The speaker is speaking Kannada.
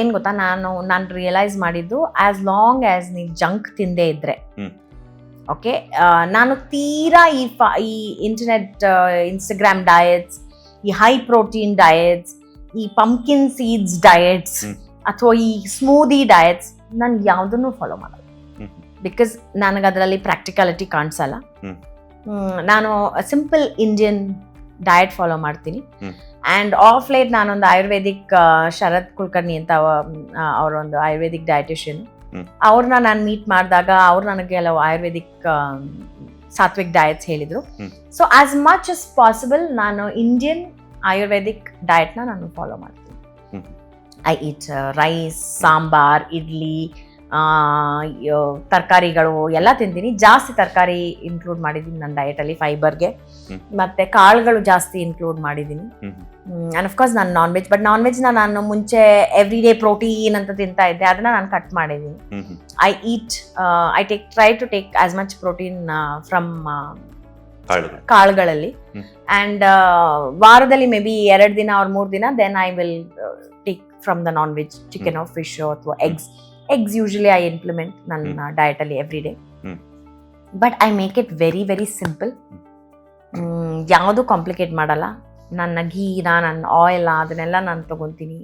ಏನ್ ಗೊತ್ತಾ, ನಾನು ರಿಯಲೈಸ್ ಮಾಡಿದ್ದು, ಆಸ್ ಲಾಂಗ್ ಆಸ್ ನೀವು ಜಂಕ್ ತಿಂದೇ ಇದ್ರೆ, ಓಕೆ, ನಾನು ತೀರಾ ಈ ಇಂಟರ್ನೆಟ್, ಇನ್ಸ್ಟಾಗ್ರಾಮ್ ಡಯಟ್ಸ್, ಈ ಹೈ ಪ್ರೋಟೀನ್ ಡಯಟ್ಸ್, ಈ ಪಂಪ್ಕಿನ್ ಸೀಡ್ಸ್ ಡಯಟ್ಸ್ ಅಥವಾ ಈ ಸ್ಮೂದಿ ಡಯಟ್ಸ್ ನಾನು ಯಾವುದನ್ನು ಫಾಲೋ ಮಾಡಲ್ಲ. ಬಿಕಾಸ್ ನನಗೆ ಅದರಲ್ಲಿ ಪ್ರಾಕ್ಟಿಕಾಲಿಟಿ ಕಾಣಿಸಲ್ಲ. ನಾನು ಸಿಂಪಲ್ ಇಂಡಿಯನ್ ಡಯಟ್ ಫಾಲೋ ಮಾಡ್ತೀನಿ. ಆ್ಯಂಡ್ ಆಫ್ ಲೈಟ್ ನಾನೊಂದು ಆಯುರ್ವೇದಿಕ್, ಶರತ್ ಕುಲಕರ್ಣಿ ಅಂತ ಅವರೊಂದು ಆಯುರ್ವೇದಿಕ್ ಡಯಟಿಷಿಯನ್, ಅವ್ರನ್ನ ನಾನು ಮೀಟ್ ಮಾಡಿದಾಗ ಅವ್ರು ನನಗೆ ಕೆಲವು ಆಯುರ್ವೇದಿಕ್ ಸಾತ್ವಿಕ್ ಡಯಟ್ಸ್ ಹೇಳಿದರು. So as much as possible ನಾನು ಇಂಡಿಯನ್ ಆಯುರ್ವೇದಿಕ್ ಡಯಟ್ನ ನಾನು ಫಾಲೋ ಮಾಡ್ತೀನಿ. I eat rice, sambar, idli, ತರಕಾರಿಗಳು ಎಲ್ಲ ತಿಂತೀನಿ. ಜಾಸ್ತಿ ತರಕಾರಿ ಇನ್ಕ್ಲೂಡ್ ಮಾಡಿದ್ದೀನಿ ನನ್ನ ಡಯಟಲ್ಲಿ, ಫೈಬರ್ಗೆ. ಮತ್ತೆ ಕಾಳುಗಳು ಜಾಸ್ತಿ ಇನ್ಕ್ಲೂಡ್ ಮಾಡಿದ್ದೀನಿ. ಆ್ಯಂಡ್ ಅಫ್ಕೋರ್ಸ್ ನಾನು ನಾನ್ ವೆಜ್, ಬಟ್ ನಾನ್ ವೆಜ್ನ ನಾನು ಮುಂಚೆ ಎವ್ರಿ ಡೇ ಪ್ರೋಟೀನ್ ಅಂತ ತಿಂತಾ ಇದ್ದೆ, ಅದನ್ನ ನಾನು ಕಟ್ ಮಾಡಿದ್ದೀನಿ. I try to take as much protein from ಕಾಳುಗಳಲ್ಲಿ. ಆ್ಯಂಡ್ ವಾರದಲ್ಲಿ ಮೇ ಬಿ 2 ದಿನ or 3 ದಿನ then I will take from the non veg, chicken or fish ಅಥವಾ eggs ಯೂಶಲಿ ಐ ಇಂಪ್ಲಿಮೆಂಟ್ ನನ್ನ ಡಯಟಲ್ಲಿ every day. But I make it very very simple. ಯಾವುದು ಕಾಂಪ್ಲಿಕೇಟ್ ಮಾಡಲ್ಲ. ನನ್ನ ಘೀನ, ನನ್ನ ಆಯಿಲ್ ಅದನ್ನೆಲ್ಲ ನಾನು ತೊಗೊತೀನಿ.